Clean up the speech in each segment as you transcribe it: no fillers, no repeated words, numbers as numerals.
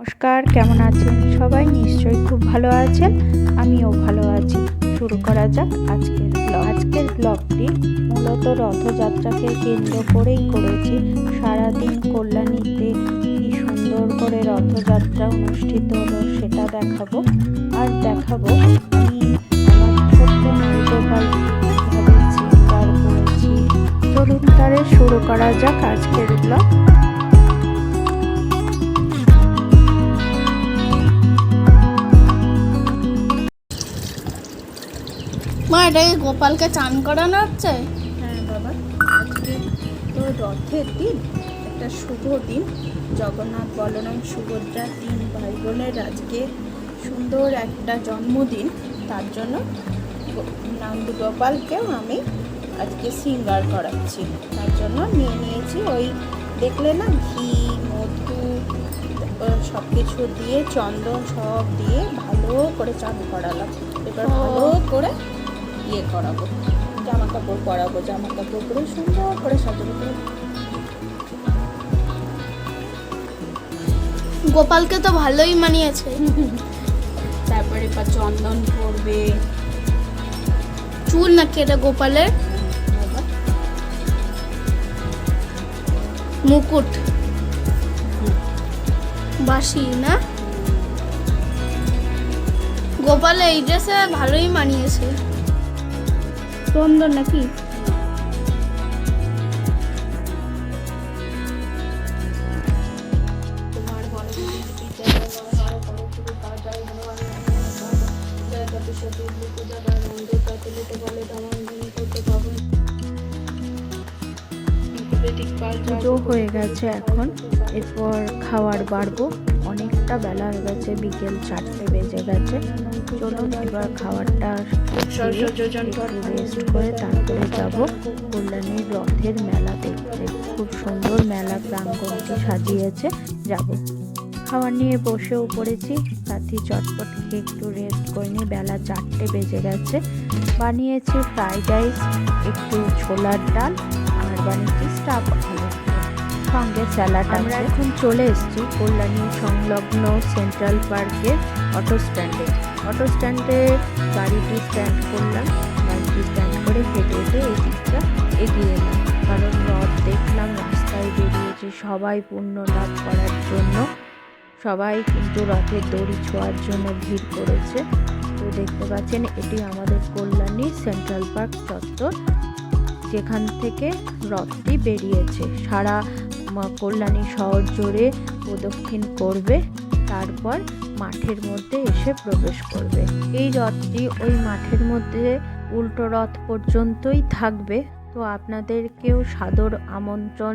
নমস্কার, কেমন আছেন সবাই? নিশ্চয়ই খুব ভালো আছেন, আমিও ভালো আছি। শুরু করা যাক আজকের ব্লগটি মূলত রথযাত্রাকে কেন্দ্র করেই করেছি। সারাদিন কল্যাণীতে কি সুন্দর করে রথযাত্রা অনুষ্ঠিত হলো সেটা দেখাবো। আর দেখাবো আমি আমার ছোট্ট নৈগোপাল কিভাবে শৃঙ্গার করেছি। চলুন তারে শুরু করা যাক আজকের ব্লগ। মা, এটাকে গোপালকে চান করানো হচ্ছে? হ্যাঁ বাবা, আজকে তো রথের দিন, একটা শুভ দিন। জগন্নাথ বলরাম সুভদ্রা 3 ভাই বোনের আজকে সুন্দর একটা জন্মদিন। তার জন্য নন্দ গোপালকেও আমি আজকে শৃঙ্গার করাচ্ছি। তার জন্য নিয়েছি ওই দেখলে না, ঘি, মধু, সব কিছু দিয়ে, চন্দন সব দিয়ে ভালো করে চান করালাম। এবার ভালো করে করাবো, জামা কাপড় পরাবো, জামা কাপড় পরে সুন্দর করে সাজাবো। গোপালকে তো ভালোই মানিয়েছে। তারপরে এবার চন্দন পরবে। চুল নাকি এটা গোপালের? মুকুট, বাঁশি না? গোপাল এই ড্রেসে ভালোই মানিয়েছে। চন্দন নাকি? পুজো হয়ে গেছে এখন, এরপর খাওয়ার বাড়বো। অনেকটা বেলা হয়ে গেছে, বিকেল 4টে বেজে গেছে। চলুন এবার খাবারটা রেস্ট করে তারপরে যাব কল্যাণীর রথের মেলা দেখতে। খুব সুন্দর মেলা প্রাঙ্গণটি সাজিয়েছে, যাব। খাবার নিয়ে বসেও পড়েছি, সাথী চটপট খেয়ে একটু রেস্ট করে নিই। বেলা 4টে বেজে গেছে। বানিয়েছি ফ্রাইড রাইস, একটু ছোলার ডাল, আর বানিয়েছি স্টাফ আলু, সঙ্গে স্যালাড। আমরা এখন চলে এসেছি কল্যাণী সংলগ্ন সেন্ট্রাল পার্কের অটো স্ট্যান্ডে গাড়িটি স্ট্যান্ড করলাম। গাড়িটি স্ট্যান্ড করে হেঁটে হেঁটে এই দিকটা এগিয়ে এলাম, কারণ রথ দেখলাম, রাস্তায় বেরিয়েছে সবাই পুণ্য লাভ করার জন্য। সবাই কিন্তু রথের দড়ি ছোঁয়ার জন্য ভিড় করেছে। তো দেখতে পাচ্ছেন, এটি আমাদের কল্যাণী সেন্ট্রাল পার্ক চত্বর, যেখান থেকে রথটি বেরিয়েছে। সারা কল্যাণী শহর জুড়ে প্রদক্ষিণ করবে, তারপর মাঠের মধ্যে এসে প্রবেশ করবে। এই রথটি ওই মাঠের মধ্যে উল্টো রথ পর্যন্তই থাকবে। তো আপনাদেরকেও সাদর আমন্ত্রণ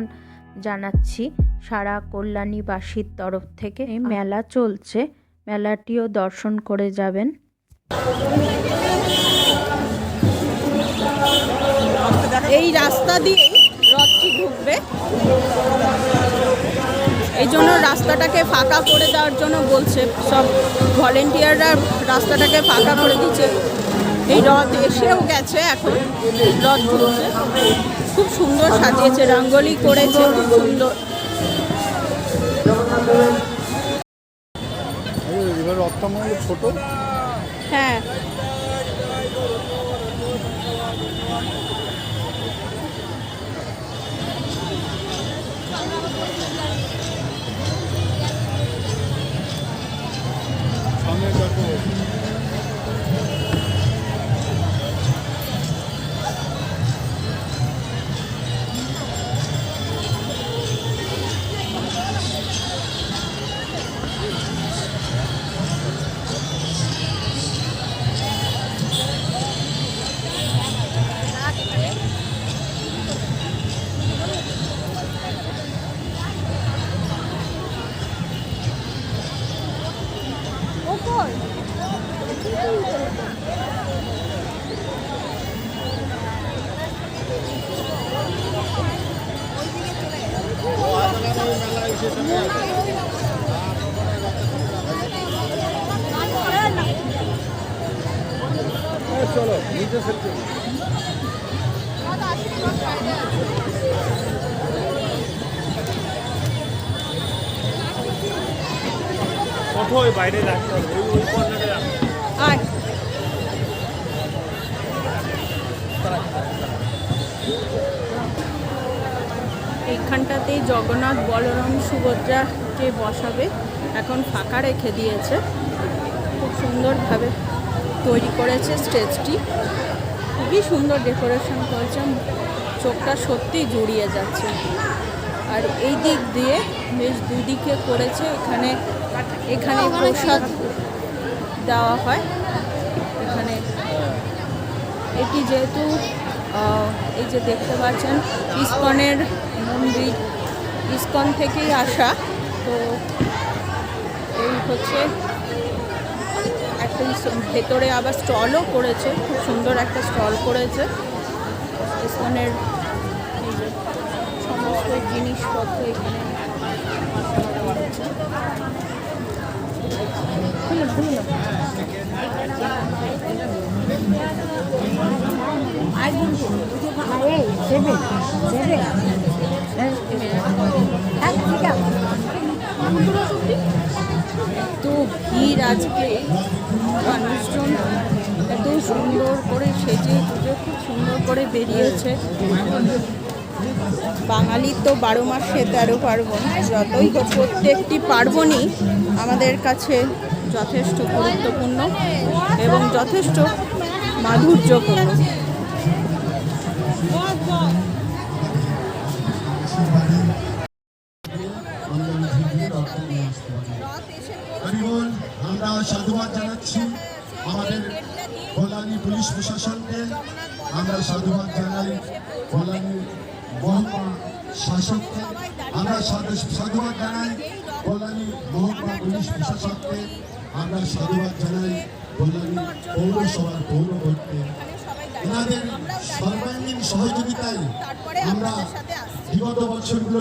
জানাচ্ছি সারা কল্যাণীবাসীর তরফ থেকে। মেলা চলছে, মেলাটিও দর্শন করে যাবেন। এই রাস্তা দিয়ে রথটি ঢুকবে, এই জন্য রাস্তাটাকে ফাঁকা করে দেওয়ার জন্য বলছে সব ভলেন্টিয়াররা, রাস্তাটাকে ফাঁকা করে দিচ্ছে। এই রথ এসেও গেছে, এখন রথ ঢুকছে। খুব সুন্দর সাজিয়েছে, রঙ্গোলি করেছে, খুব সুন্দর। ছোট, হ্যাঁ, সামনে দেখো। চলো নিচে সেলফি। কোথায় বাইরে রাখতে হবে, ওই কর্নারে রাখতে হবে। আয় এইখানটাতেই জগন্নাথ বলরাম সুভদ্রাকে বসাবে, এখন ফাঁকা রেখে দিয়েছে। খুব সুন্দরভাবে তৈরি করেছে স্টেজটি, খুবই সুন্দর ডেকোরেশন করেছে, চোখটা সত্যিই জুড়িয়ে যাচ্ছে। আর এই দিক দিয়ে বেশ দুদিকে করেছে, এখানে প্রসাদ দেওয়া হয়। এখানে এটি যেহেতু এই যে দেখতে পাচ্ছেন ইস্কনের মন্দির, ইস্কন থেকেই আসা, তো এই হচ্ছে একটা ভেতরে আবার স্টলও করেছে, খুব সুন্দর একটা স্টল করেছে ইস্কনের। এই যে সমস্ত জিনিসপত্র এখানে এত ভিড় আজকে, মানুষজন এত সুন্দর করে সেজে গুজে খুব সুন্দর করে বেরিয়েছে। বাঙালির তো 12 মাসে 13 পার্বণ, যতই হোক প্রত্যেকটি পার্বণই আমাদের কাছে যথেষ্ট গুরুত্বপূর্ণ এবং যথেষ্ট মাধুর্যপূর্ণ। আমরা সাধুবাদ জানাচ্ছি আমাদের কল্যাণী পুলিশ প্রশাসনকে, আমরা সাধুবাদ জানাই কল্যাণী মহকুমা শাসককে, আমরা সাধুবাদ জানাই কল্যাণী মহকুমা পুলিশ প্রশাসককে, আমরা সাধুবাদ জানাই কল্যাণী পৌরসভার পৌরভোটকে। এনাদের সর্বাঙ্গীন সহযোগিতায় আমরা বিগত বছরগুলো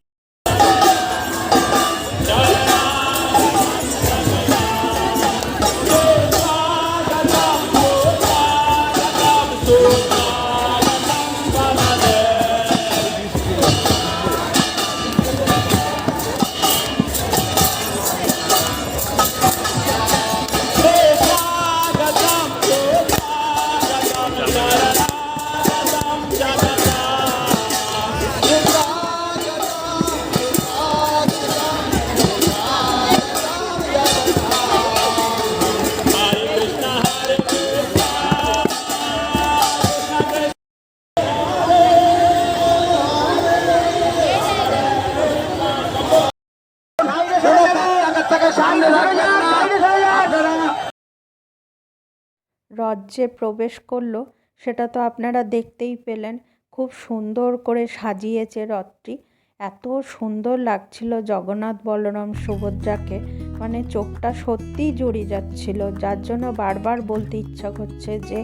রথ যে প্রবেশ করলো সেটা তো আপনারা দেখতেই পেলেন, খুব সুন্দর করে সাজিয়েছে রথটি। এত সুন্দর লাগছিল জগন্নাথ বলরাম সুভদ্রাকে, মানে চোখটা সত্যিই জুড়িয়ে যাচ্ছিল, যার জন্য বারবার বলতে ইচ্ছা করছে যে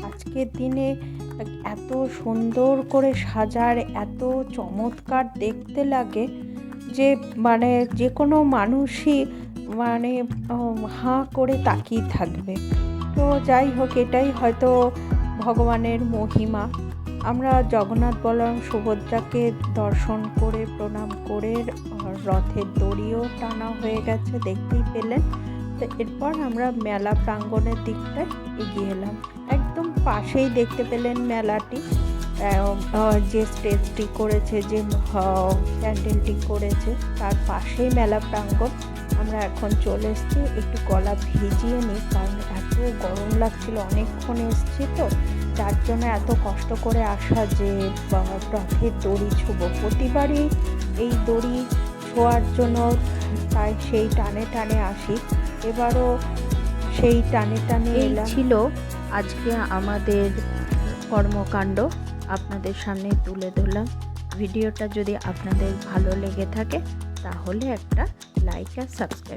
আজকের দিনে এত সুন্দর করে সাজার, এত চমৎকার দেখতে লাগে যে মানে যে কোনো মানুষই মানে হাঁ করে তাকিয়ে থাকবে। তো যাই হোক, এটাই হয়তো ভগবানের মহিমা। আমরা জগন্নাথ বলরাম সুভদ্রাকে দর্শন করে প্রণাম করে রথের দড়িও টানা হয়ে গেছে, দেখতেই পেলেন। তো এরপর আমরা মেলা প্রাঙ্গণের দিকটায় এগিয়ে এলাম। একদম পাশেই দেখতে পেলেন মেলাটি, যে স্টেজটি করেছে, যে প্যান্ডেলটি করেছে তার পাশেই মেলা প্রাঙ্গণ। আমরা এখন চলে এসেছি, একটু গলা ভিজিয়ে নিই, কারণ এত গরম লাগছিল, অনেকক্ষণ এসেছি তো, যার জন্য এত কষ্ট করে আসা যে রথের দড়ি ছোঁবো। প্রতিবারই এই দড়ি ছোঁয়ার জন্য তাই সেই টানে টানে আসি, এবারও সেই টানে টানে এলাম। ছিল আজকে আমাদের কর্মকাণ্ড, আপনাদের সামনে তুলে ধরলাম। ভিডিওটা যদি আপনাদের ভালো লেগে থাকে তাহলে একটা লাইক আর সাবস্ক্রাইব